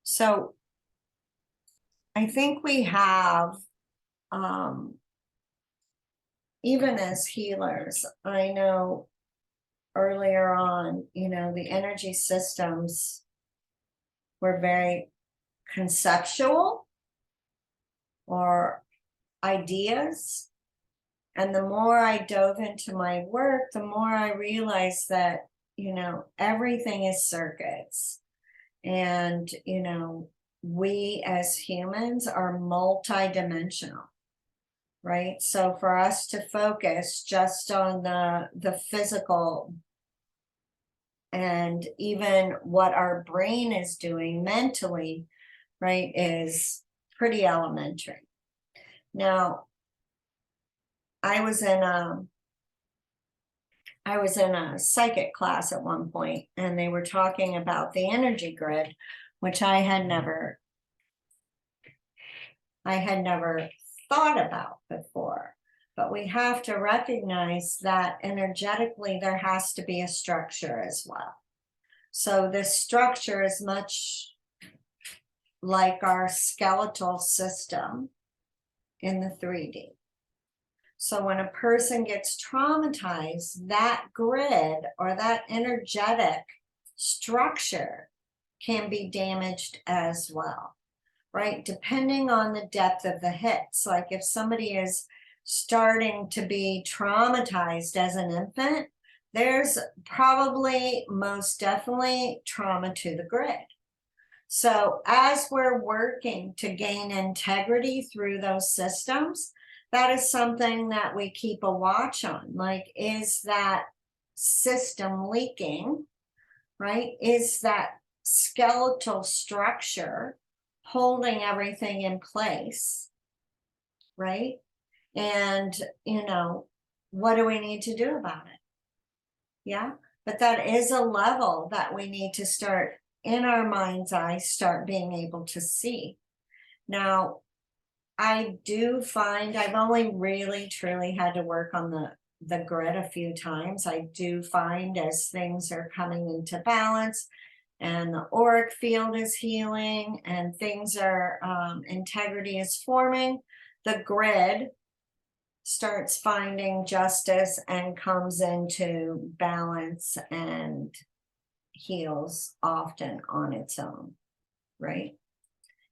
So I think we have, even as healers, I know earlier on, the energy systems were very conceptual or ideas. And the more I dove into my work, the more I realized that, everything is circuits. And, we as humans are multidimensional, right? So for us to focus just on the physical and even what our brain is doing mentally, right, is pretty elementary. Now, I was in a psychic class at one point, and they were talking about the energy grid, which I had never thought about before. But we have to recognize that energetically there has to be a structure as well. So this structure is much like our skeletal system in the 3D. So when a person gets traumatized, that grid or that energetic structure can be damaged as well, right? Depending on the depth of the hits. Like if somebody is starting to be traumatized as an infant, there's probably most definitely trauma to the grid. So as we're working to gain integrity through those systems, that is something that we keep a watch on. Like, is that system leaking, right? Is that skeletal structure holding everything in place, right? And, what do we need to do about it? Yeah, but that is a level that we need to start in our mind's eye, start being able to see. Now, I do find I've only really truly had to work on the grid a few times. I do find as things are coming into balance and the auric field is healing and things are, integrity is forming, the grid starts finding justice and comes into balance and heals often on its own, right?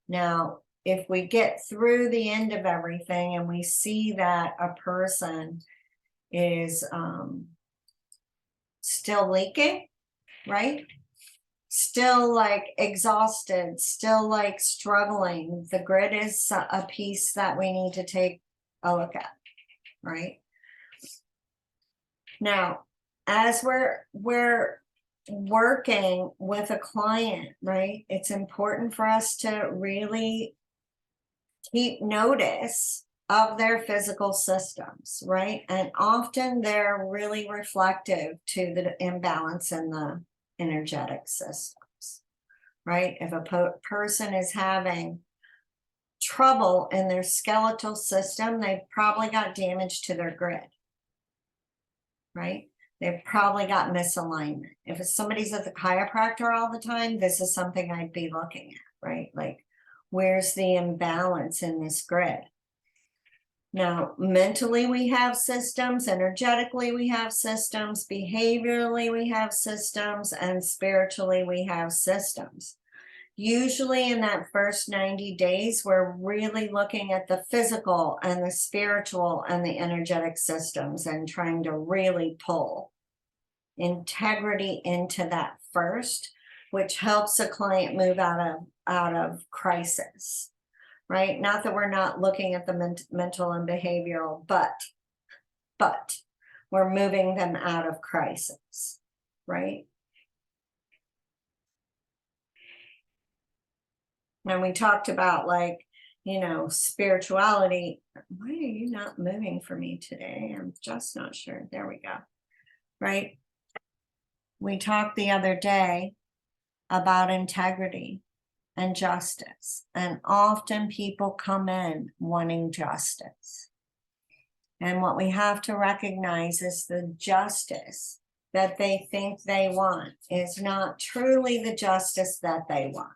Now, if we get through the end of everything and we see that a person is still leaking, right? Still like exhausted, still like struggling, the grid is a piece that we need to take a look at, right? Now, as we're working with a client, right, it's important for us to really keep notice of their physical systems, right? And often they're really reflective to the imbalance in the energetic systems, right? If a person is having trouble in their skeletal system, they've probably got damage to their grid, right? They've probably got misalignment. If somebody's at the chiropractor all the time, this is something I'd be looking at, right? Like, where's the imbalance in this grid? Now, mentally we have systems, energetically we have systems, behaviorally we have systems, and spiritually we have systems. Usually in that first 90 days, we're really looking at the physical and the spiritual and the energetic systems and trying to really pull integrity into that first, which helps a client move out of crisis, right? Not that we're not looking at the mental and behavioral, but we're moving them out of crisis, right? And we talked about, like, spirituality. Why are you not moving for me today? I'm just not sure. There we go. Right? We talked the other day about integrity and justice. And often people come in wanting justice. And what we have to recognize is the justice that they think they want is not truly the justice that they want.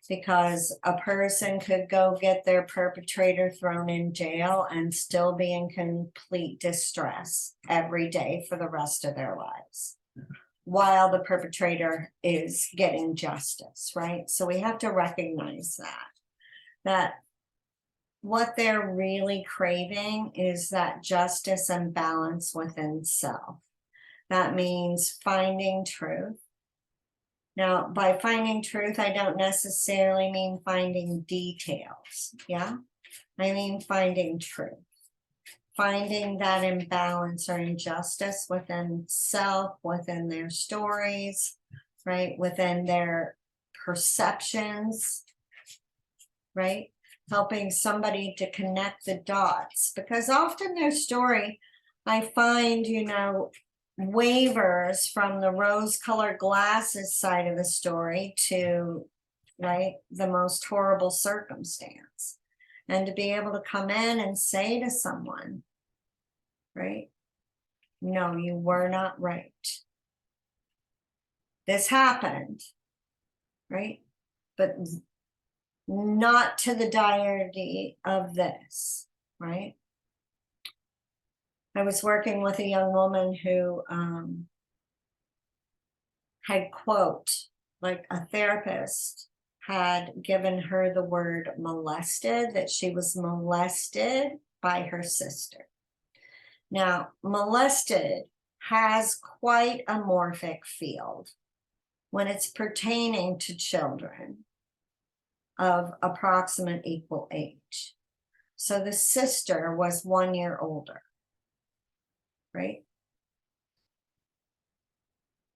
because a person could go get their perpetrator thrown in jail and still be in complete distress every day for the rest of their lives, while the perpetrator is getting justice, right? So we have to recognize that what they're really craving is that justice and balance within self. That means finding truth. Now, by finding truth, I don't necessarily mean finding details, yeah? I mean finding truth. Finding that imbalance or injustice within self, within their stories, right? Within their perceptions, right? Helping somebody to connect the dots, because often their story, I find, you know, wavers from the rose-colored glasses side of the story to, right, the most horrible circumstance. And to be able to come in and say to someone, right, no, you were not right. This happened, right? But not to the direty of this, right? I was working with a young woman who had, quote, like a therapist had given her the word molested, that she was molested by her sister. Now, molested has quite a morphic field when it's pertaining to children of approximate equal age. So the sister was 1 year older, right?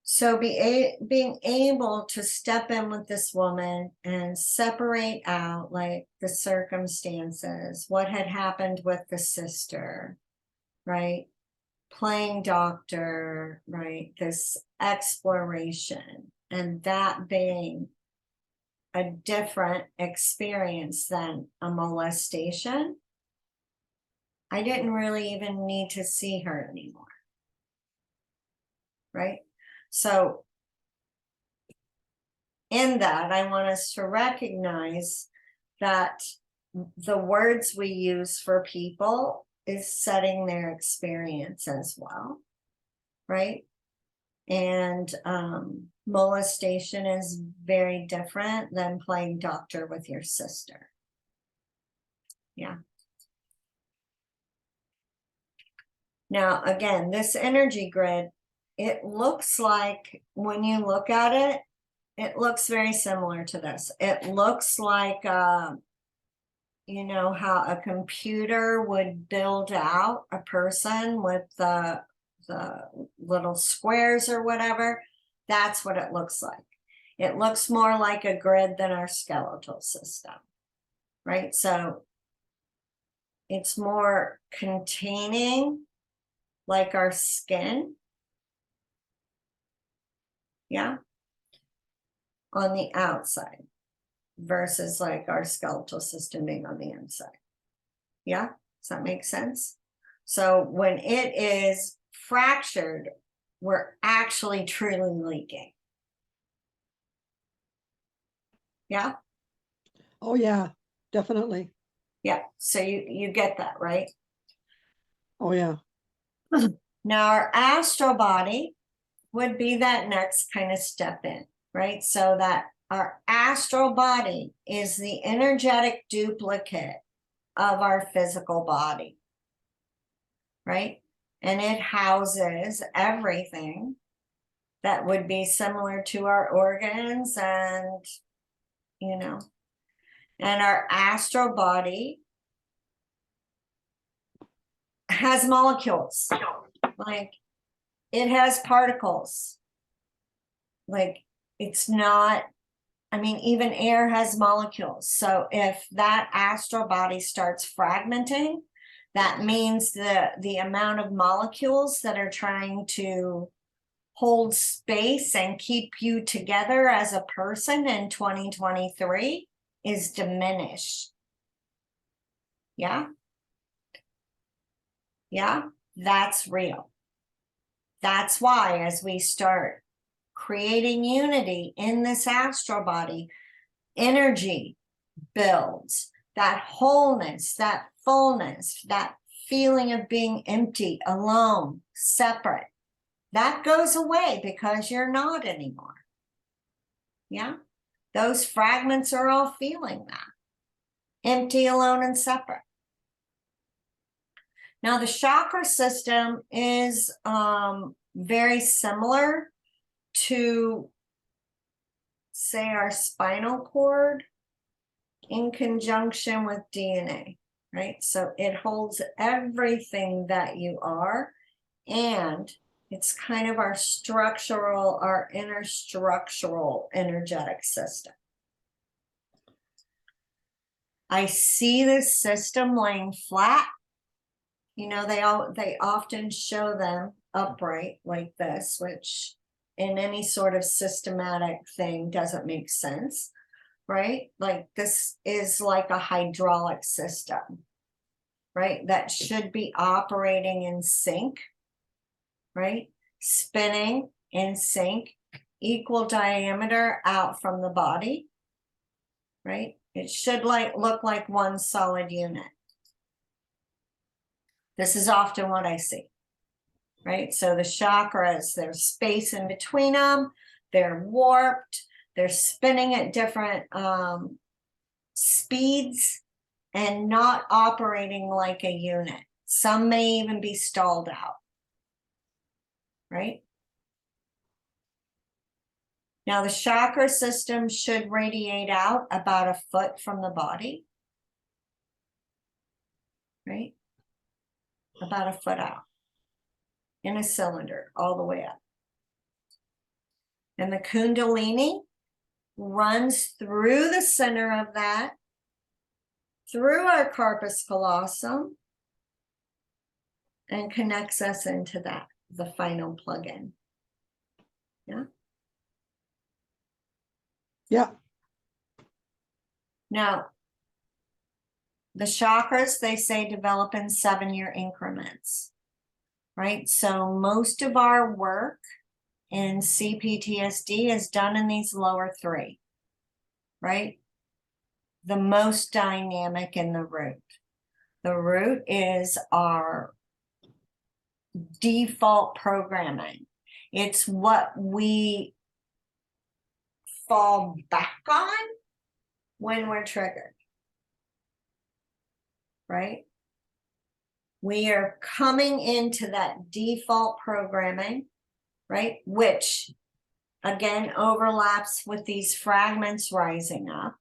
So being able to step in with this woman and separate out like the circumstances, what had happened with the sister, right? Playing doctor, right? This exploration, and that being a different experience than a molestation. I didn't really even need to see her anymore, right? So in that, I want us to recognize that the words we use for people is setting their experience as well, right? And molestation is very different than playing doctor with your sister. Yeah. Now, again, this energy grid, it looks like, when you look at it, it looks very similar to this. It looks like, you know, how a computer would build out a person with the little squares or whatever. That's what it looks like. It looks more like a grid than our skeletal system, right? So it's more containing, like our skin, yeah, on the outside, versus like our skeletal system being on the inside. Yeah, does that make sense? So when it is fractured, we're actually truly leaking. Yeah. Oh yeah, definitely. Yeah, so you get that, right? Oh yeah. Now our astral body would be that next kind of step in, right? So that our astral body is the energetic duplicate of our physical body, right? And it houses everything that would be similar to our organs, and, you know, and our astral body has molecules, like it has particles. Like it's not, I mean, even air has molecules. So if that astral body starts fragmenting, that means the amount of molecules that are trying to hold space and keep you together as a person in 2023 is diminished. Yeah. Yeah, that's real. That's why, as we start creating unity in this astral body, energy builds, that wholeness, that fullness, that feeling of being empty, alone, separate, that goes away because you're not anymore. Yeah, those fragments are all feeling that. Empty, alone, and separate. Now, the chakra system is very similar to, say, our spinal cord in conjunction with DNA, right? So it holds everything that you are, and it's kind of our structural, our inner structural energetic system. I see this system laying flat. You know, they often show them upright like this, which in any sort of systematic thing doesn't make sense, right? Like this is like a hydraulic system, right? That should be operating in sync, right? Spinning in sync, equal diameter out from the body, right? It should look like one solid unit. This is often what I see, right? So the chakras, there's space in between them, they're warped, they're spinning at different speeds and not operating like a unit. Some may even be stalled out, right? Now the chakra system should radiate out about a foot from the body, right? About a foot out in a cylinder all the way up. And the Kundalini runs through the center of that, through our corpus callosum, and connects us into that, the final plug-in. Yeah. Yeah. Now, the chakras, they say, develop in 7-year increments, right? So most of our work in C-PTSD is done in these lower 3, right? The most dynamic in the root. The root is our default programming. It's what we fall back on when we're triggered, right? We are coming into that default programming, right? Which again overlaps with these fragments rising up,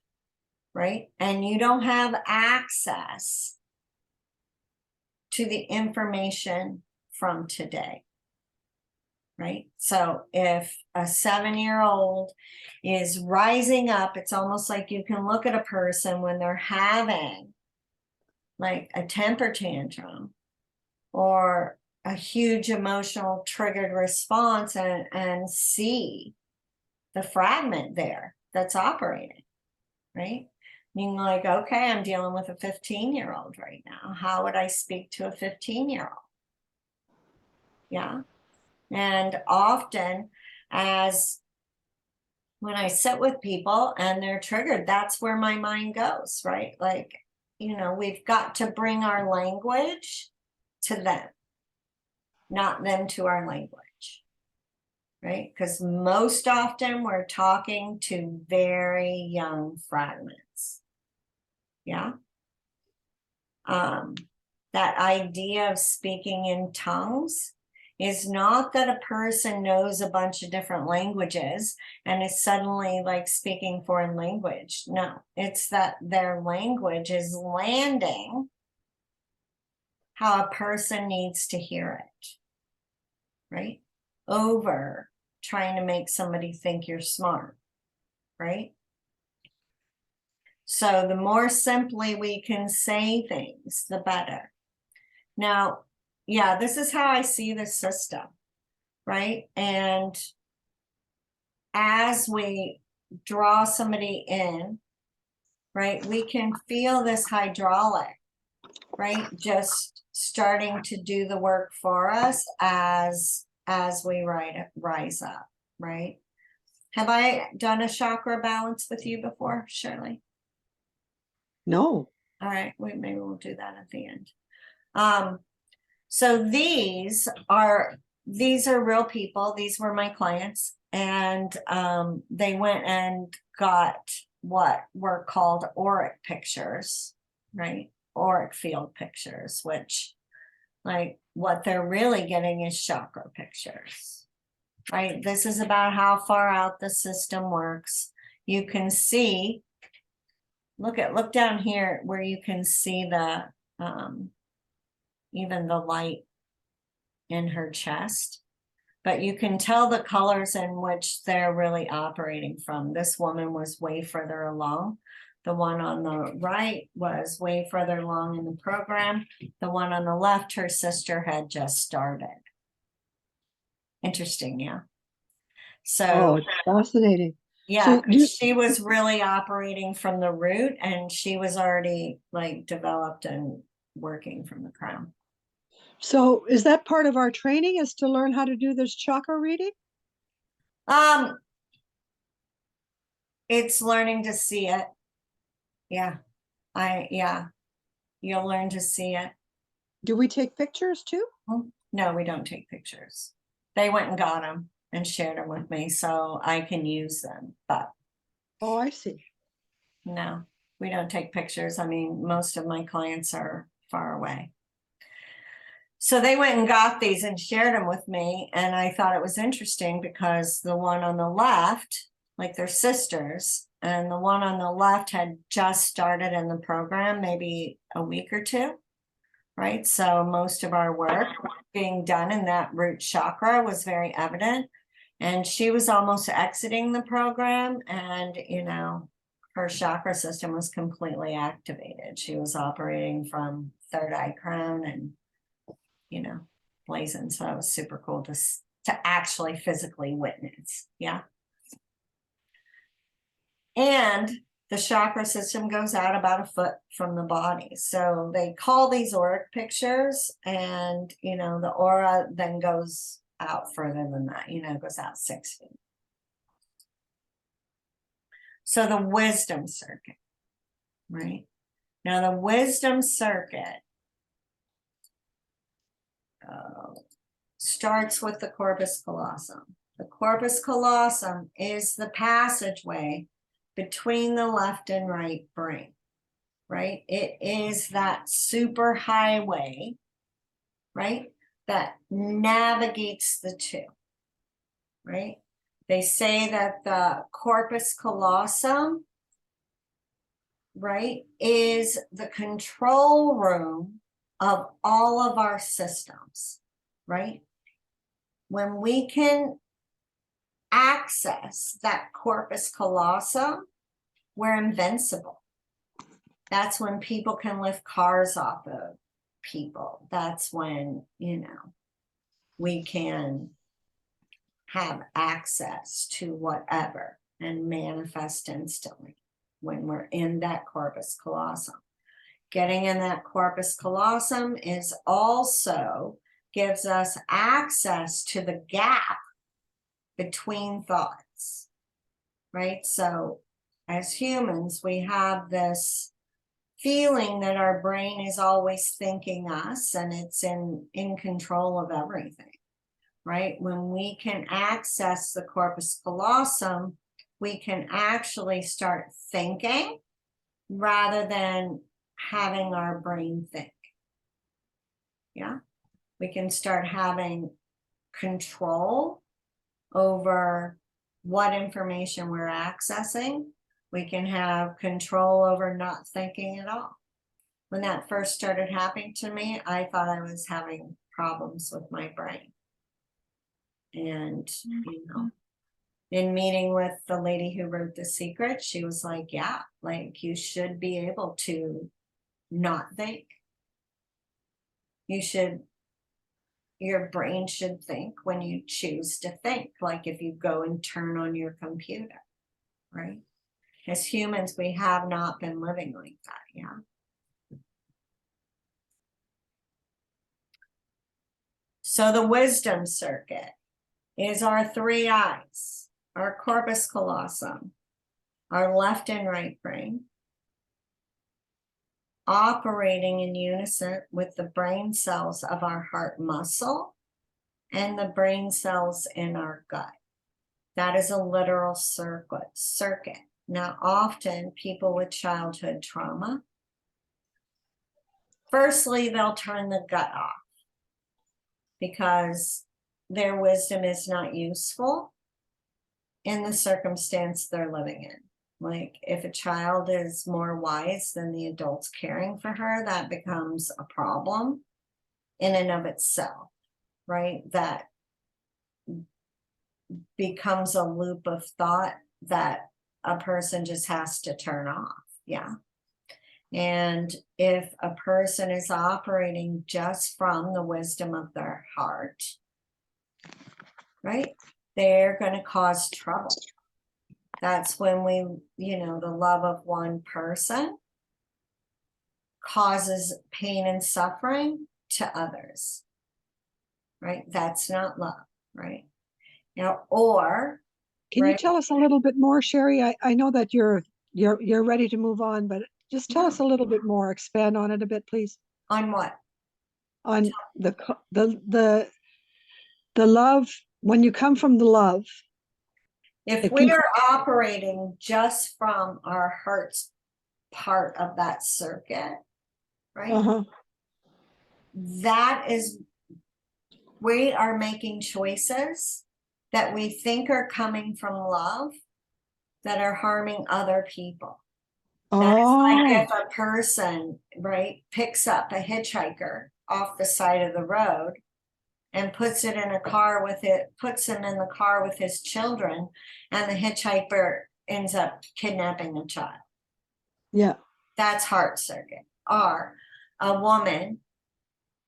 right? And you don't have access to the information from today, right? So if a 7-year-old is rising up, it's almost like you can look at a person when they're having like a temper tantrum or a huge emotional triggered response and see the fragment there that's operating, right? Being like, okay, I'm dealing with a 15-year-old right now. How would I speak to a 15-year-old? Yeah. And often, as when I sit with people and they're triggered, that's where my mind goes, right? Like, you know, we've got to bring our language to them, not them to our language, right? Because most often we're talking to very young fragments. Yeah. That idea of speaking in tongues is not that a person knows a bunch of different languages and is suddenly like speaking foreign language. No, it's that their language is landing how a person needs to hear it, right? Over trying to make somebody think you're smart, right? So the more simply we can say things, the better. Now, yeah, this is how I see the system, right? And as we draw somebody in, right, we can feel this hydraulic, right, just starting to do the work for us as we rise up, right? Have I done a chakra balance with you before, Shirley? No. All right, maybe we'll do that at the end. So these are real people. These were my clients, and they went and got what were called auric pictures, right? Auric field pictures, which, like, what they're really getting is chakra pictures, right? This is about how far out the system works. You can see, look down here where you can see the even the light in her chest, but you can tell the colors in which they're really operating from. This woman was way further along. The one on the right was way further along in the program. The one on the left, her sister had just started. Interesting, yeah. So Oh, it's fascinating. yeah, So because she was really operating from the root, and she was already like developed and working from the crown. So is that part of our training, is to learn how to do this chakra reading? It's learning to see it. Yeah. You'll learn to see it. Do we take pictures too? No, we don't take pictures. They went and got them and shared them with me so I can use them, but Oh, I see. no, we don't take pictures. I mean, most of my clients are far away. So they went and got these and shared them with me, and I thought it was interesting because the one on the left, like they're sisters, and the one on the left had just started in the program, maybe a week or two, right? So most of our work being done in that root chakra was very evident, and she was almost exiting the program, and her chakra system was completely activated. She was operating from third eye crown and blazing. So it was super cool to actually physically witness. Yeah. And the chakra system goes out about a foot from the body. So they call these auric pictures, and the aura then goes out further than that, goes out 6 feet. So the wisdom circuit, right? Now the wisdom circuit starts with the corpus callosum. The corpus callosum is the passageway between the left and right brain, right? It is that super highway, right, that navigates the two, right? They say that the corpus callosum, right, is the control room of all of our systems, right? When we can access that corpus callosum, we're invincible. That's when people can lift cars off of people. That's when, we can have access to whatever and manifest instantly when we're in that corpus callosum. Getting in that corpus callosum is also gives us access to the gap between thoughts, right? So as humans, we have this feeling that our brain is always thinking us, and it's in control of everything, right? When we can access the corpus callosum, we can actually start thinking rather than having our brain think. Yeah, we can start having control over what information we're accessing. We can have control over not thinking at all. When that first started happening to me, I thought I was having problems with my brain. And, in meeting with the lady who wrote The Secret, she was like, yeah, like you should be able to not think. Your brain should think when you choose to think, like if you go and turn on your computer, right? As humans, we have not been living like that, yeah. So the wisdom circuit is our 3 eyes, our corpus callosum, our left and right brain, operating in unison with the brain cells of our heart muscle and the brain cells in our gut. That is a literal circuit. Now, often people with childhood trauma, firstly, they'll turn the gut off because their wisdom is not useful in the circumstance they're living in. Like if a child is more wise than the adults caring for her, that becomes a problem in and of itself, right? That becomes a loop of thought that a person just has to turn off. Yeah. And if a person is operating just from the wisdom of their heart, right, they're going to cause trouble. That's when we, the love of one person causes pain and suffering to others, right? That's not love, right? Or Can you right? tell us a little bit more, Cherie? I know that you're ready to move on, but just tell us a little bit more. Expand on it a bit, please. On what? On the love, when you come from the love. If we are operating just from our heart's part of that circuit, right? That is, we are making choices that we think are coming from love that are harming other people. That's like if a person, right, picks up a hitchhiker off the side of the road and puts him in the car with his children, and the hitchhiker ends up kidnapping a child. Yeah. That's heart circuit. Or a woman,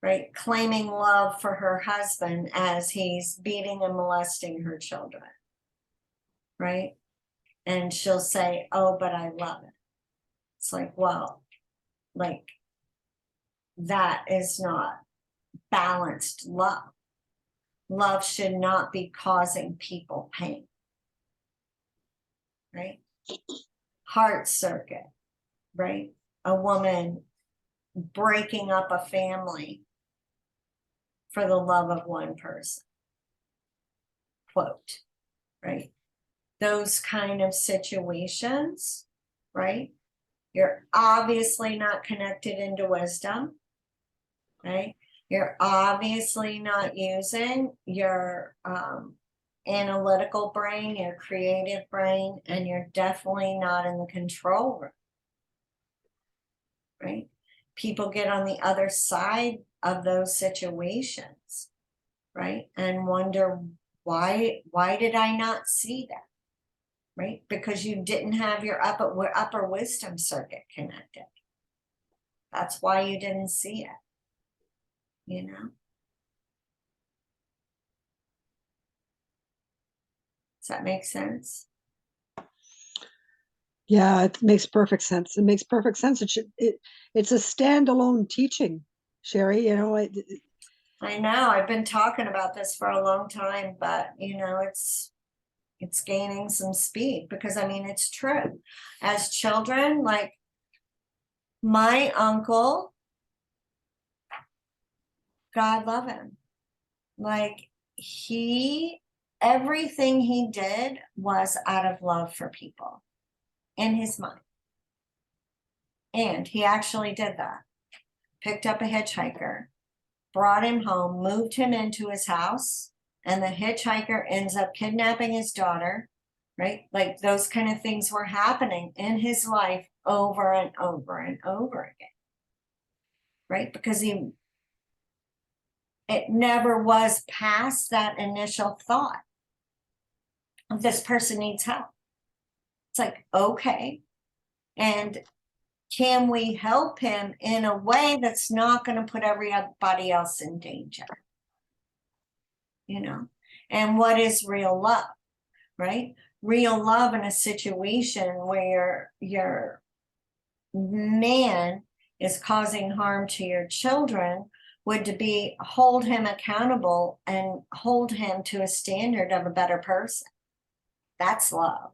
right, claiming love for her husband as he's beating and molesting her children, right? And she'll say, oh, but I love it. It's like, well, like that is not balanced love. Love should not be causing people pain, right? Heart circuit, right? A woman breaking up a family for the love of one person, quote, right? Those kind of situations, right? You're obviously not connected into wisdom, right? You're obviously not using your analytical brain, your creative brain, and you're definitely not in the control room, right? People get on the other side of those situations, right? And wonder, why did I not see that? Right? Because you didn't have your upper wisdom circuit connected. That's why you didn't see it, Does that make sense? Yeah, it makes perfect sense. It makes perfect sense. It's a standalone teaching, Cherie. I know I've been talking about this for a long time, but it's gaining some speed because it's true. As children, like my uncle, God love him, like everything he did was out of love for people in his mind. And he actually did that. Picked up a hitchhiker, brought him home, moved him into his house, and the hitchhiker ends up kidnapping his daughter, right? Like those kind of things were happening in his life over and over and over again, right? Because it never was past that initial thought of this person needs help. It's like, okay, and can we help him in a way that's not going to put everybody else in danger? And what is real love, right? Real love in a situation where your man is causing harm to your children would to be hold him accountable and hold him to a standard of a better person. That's love.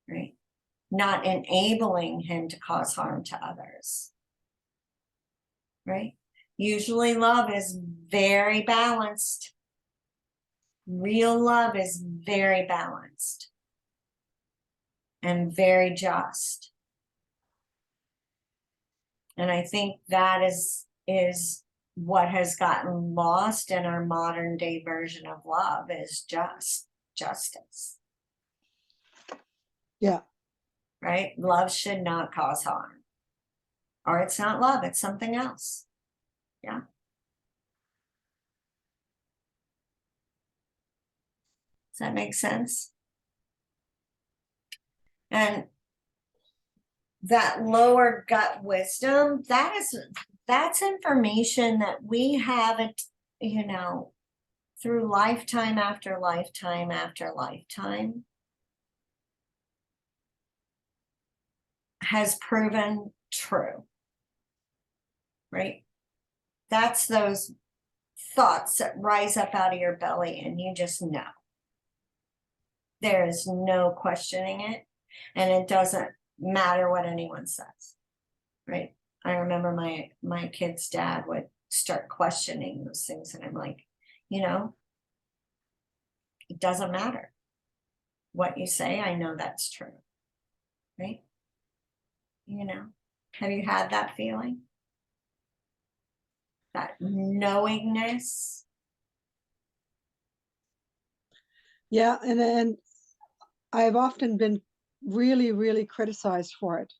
Right? Not enabling him to cause harm to others. Right? Usually love is very balanced. Real love is very balanced and very just. And I think that is what has gotten lost in our modern day version of love is justice. Yeah. Right? Love should not cause harm. Or it's not love, it's something else. Yeah. Does that make sense? And that lower gut wisdom, that's information that we have it, you know, through lifetime after lifetime after lifetime has proven true. Right? That's those thoughts that rise up out of your belly and you just know. There is no questioning it, and it doesn't matter what anyone says. Right? I remember my kid's dad would start questioning those things, and I'm like, you know, it doesn't matter what you say. I know that's true. Right? You know, have you had that feeling? That knowingness? Yeah, and I've often been really, really criticized for it.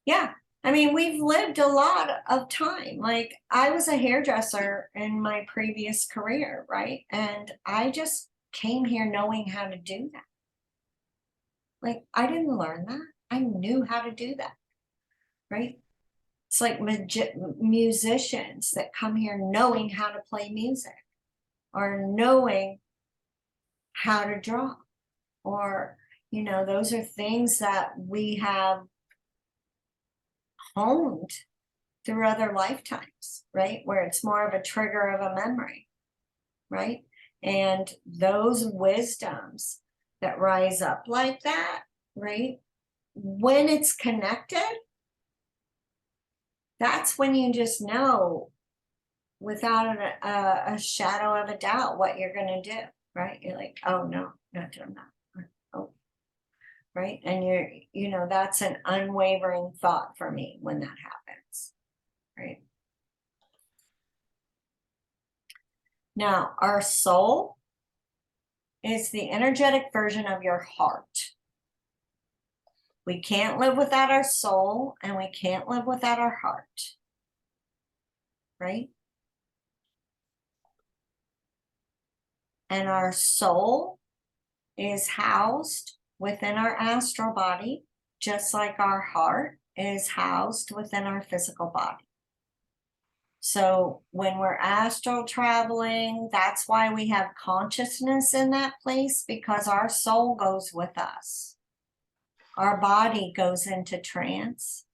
Yeah. I mean, we've lived a lot of time. Like, I was a hairdresser in my previous career, right? And I just came here knowing how to do that. Like, I didn't learn that. I knew how to do that, right? It's like musicians that come here knowing how to play music or knowing how to draw, or, you know, those are things that we have honed through other lifetimes, right? Where it's more of a trigger of a memory, right? And those wisdoms that rise up like that, right? When it's connected, that's when you just know without a shadow of a doubt what you're going to do, right? You're like, oh, no, not doing that. Oh, right? And you know, that's an unwavering thought for me when that happens, right? Now, our soul is the energetic version of your heart. We can't live without our soul, and we can't live without our heart, right? And our soul is housed within our astral body, just like our heart is housed within our physical body. So when we're astral traveling, that's why we have consciousness in that place, because our soul goes with us. Our body goes into trance.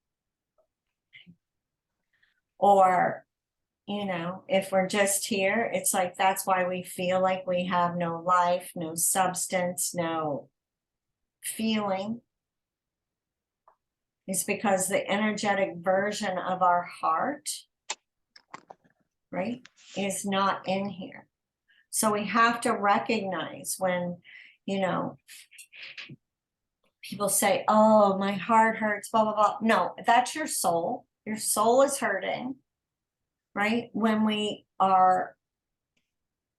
Or, you know, if we're just here, it's like, that's why we feel like we have no life, no substance, no feeling. It's because the energetic version of our heart, right, is not in here. So we have to recognize when, you know, people say, oh, my heart hurts, blah, blah, blah. No, that's your soul. Your soul is hurting, right? When we are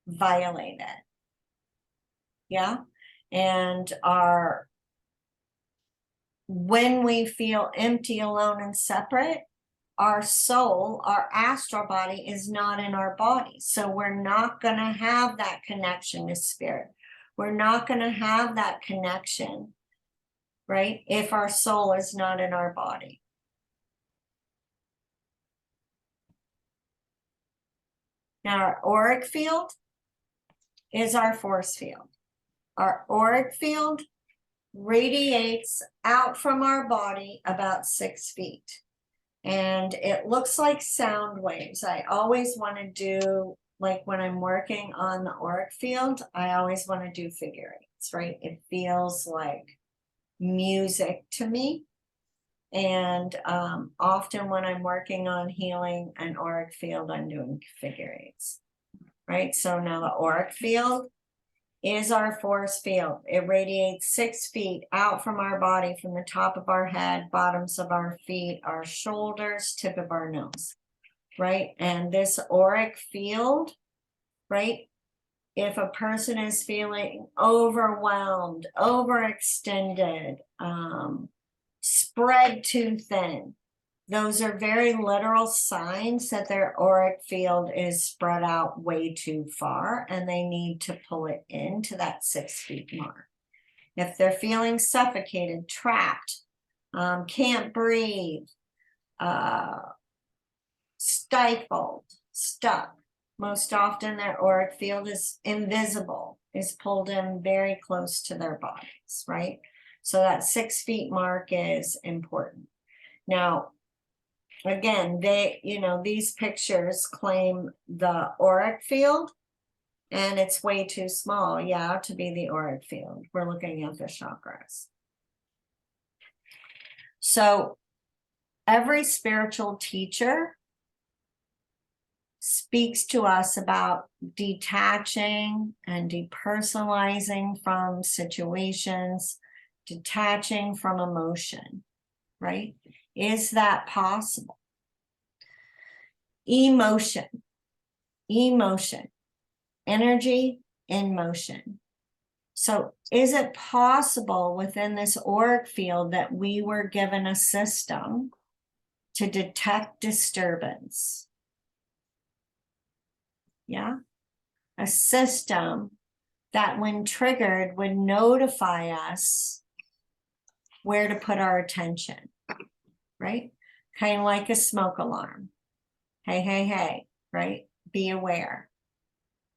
violated. Yeah. And when we feel empty, alone, and separate, our soul, our astral body is not in our body. So we're not going to have that connection to spirit. We're not going to have that connection, right? If our soul is not in our body. Now, our auric field is our force field. Our auric field radiates out from our body about 6 feet. And it looks like sound waves. I always want to do like when I'm working on the auric field, I always want to do figure eights, right? It feels like music to me. And often when I'm working on healing an auric field, I'm doing figure eights, right? So now the auric field is our force field. It radiates 6 feet out from our body, from the top of our head, bottoms of our feet, our shoulders, tip of our nose, right? And this auric field, right? If a person is feeling overwhelmed, overextended, spread too thin, those are very literal signs that their auric field is spread out way too far and they need to pull it into that 6 feet mark. If they're feeling suffocated, trapped, can't breathe, stifled, stuck, most often their auric field is invisible, is pulled in very close to their bodies, right? So that 6 feet mark is important. Now, again, these pictures claim the auric field, and it's way too small, yeah, to be the auric field. We're looking at the chakras. So every spiritual teacher speaks to us about detaching and depersonalizing from situations, detaching from emotion, right? Is that possible? Emotion, energy in motion. So is it possible within this auric field that we were given a system to detect disturbance? Yeah, a system that when triggered would notify us where to put our attention, right? Kind of like a smoke alarm. Hey, hey, hey, right? Be aware.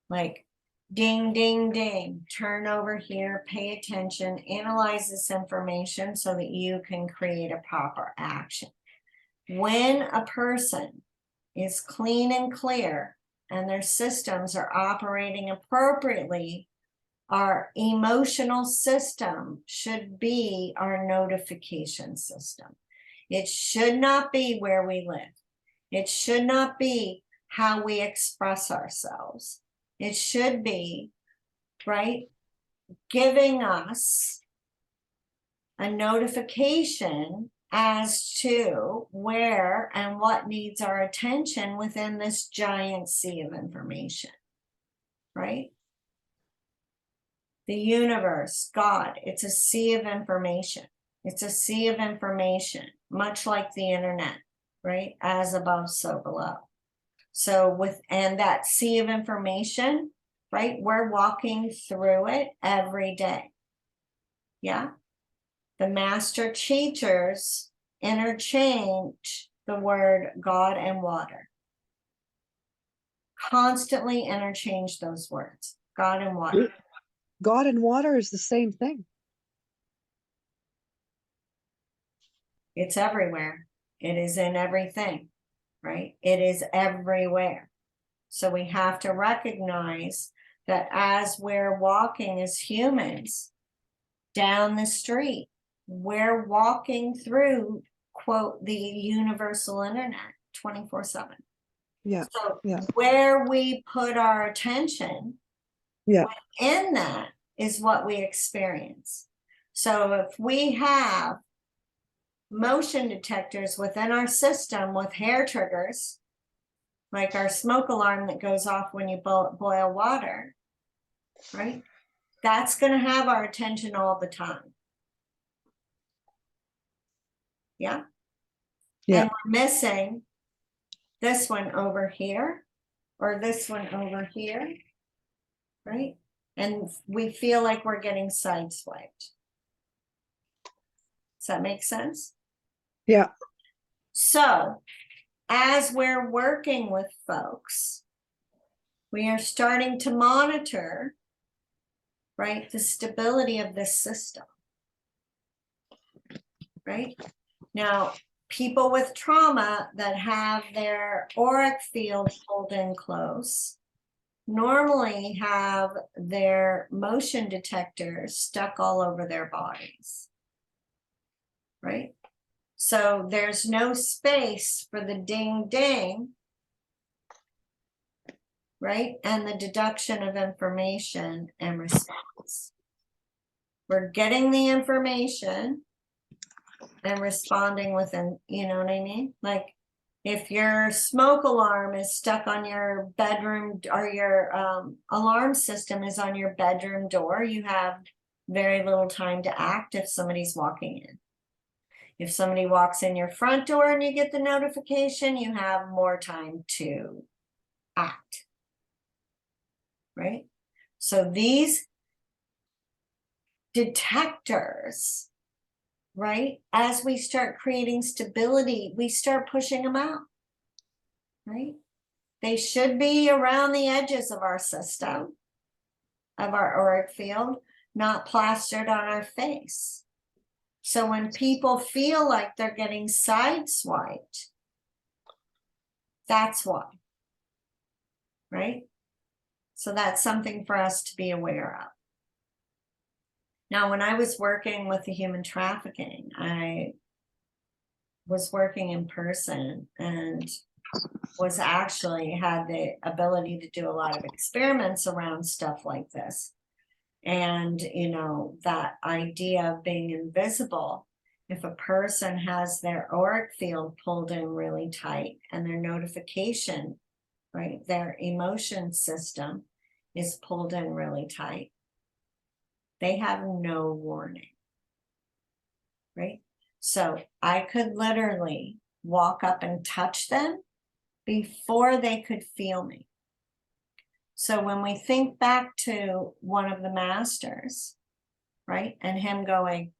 Like ding, ding, ding, turn over here, pay attention, analyze this information so that you can create a proper action. When a person is clean and clear and their systems are operating appropriately, our emotional system should be our notification system. It should not be where we live. It should not be how we express ourselves. It should be, right, giving us a notification as to where and what needs our attention within this giant sea of information, right? The universe, God, it's a sea of information. It's a sea of information, much like the internet, right? As above, so below. So and that sea of information, right? We're walking through it every day. Yeah. The master teachers interchange the word God and water. Constantly interchange those words, God and water. God and water is the same thing. It's everywhere. It is in everything, right? It is everywhere. So we have to recognize that as we're walking as humans down the street, we're walking through, quote, the universal internet 24/7. Yeah. So Yeah. where we put our attention, Yeah. in that is what we experience. So if we have motion detectors within our system with hair triggers, like our smoke alarm that goes off when you boil water, right? That's going to have our attention all the time. Yeah. Yeah. And we're missing this one over here or this one over here, right? And we feel like we're getting sideswiped. Does that make sense? Yeah. So as we're working with folks, we are starting to monitor, right, the stability of this system, right? Now, people with trauma that have their auric field pulled in close, normally have their motion detectors stuck all over their bodies, right? So there's no space for the ding ding, right? And the deduction of information and response. We're getting the information and responding within, you know what I mean? Like if your smoke alarm is stuck on your bedroom, or your alarm system is on your bedroom door, you have very little time to act if somebody's walking in. If somebody walks in your front door and you get the notification, you have more time to act, right? So these detectors, right, as we start creating stability, we start pushing them out, right? They should be around the edges of our system, of our auric field, not plastered on our face. So when people feel like they're getting sideswiped, that's why, right? So that's something for us to be aware of. Now, when I was working with the human trafficking, I was working in person and was actually had the ability to do a lot of experiments around stuff like this. And, you know, that idea of being invisible, if a person has their auric field pulled in really tight and their notification, right, their emotion system is pulled in really tight, they have no warning, right? So I could literally walk up and touch them before they could feel me. So when we think back to one of the masters, right, and him going,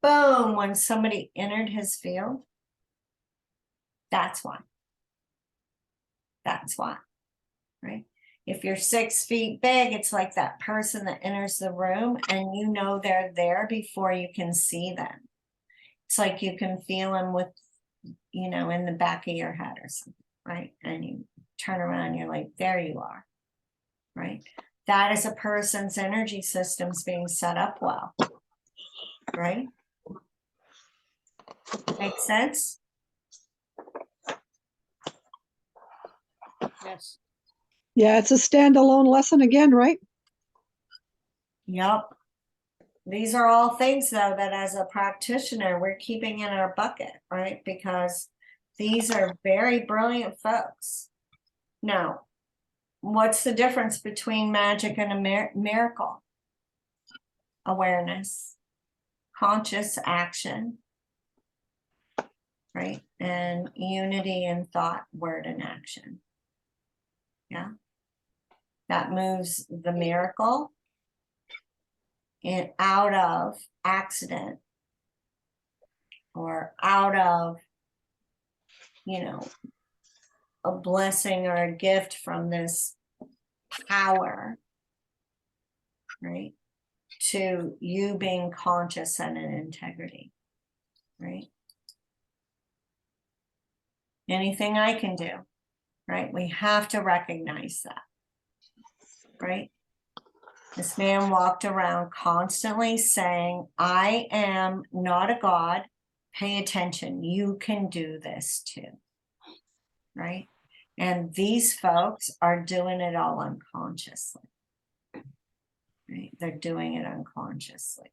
boom, when somebody entered his field, that's why. That's why, right? If you're 6 feet big, it's like that person that enters the room and you know they're there before you can see them. It's like you can feel them with, you know, in the back of your head or something, right? And you turn around, you're like, there you are, right? That is a person's energy systems being set up well, right? Make sense? Yes. Yeah, it's a standalone lesson again, right? Yep. These are all things, though, that as a practitioner, we're keeping in our bucket, right? Because these are very brilliant folks. Now, what's the difference between magic and a miracle? Awareness, conscious action, right? And unity in thought, word, and action. Yeah. That moves the miracle out of accident or out of, you know, a blessing or a gift from this power, right, to you being conscious and in integrity, right? Anything I can do, right? We have to recognize that, right? This man walked around constantly saying, I am not a god. Pay attention. You can do this too, right? And these folks are doing it all unconsciously, right? They're doing it unconsciously.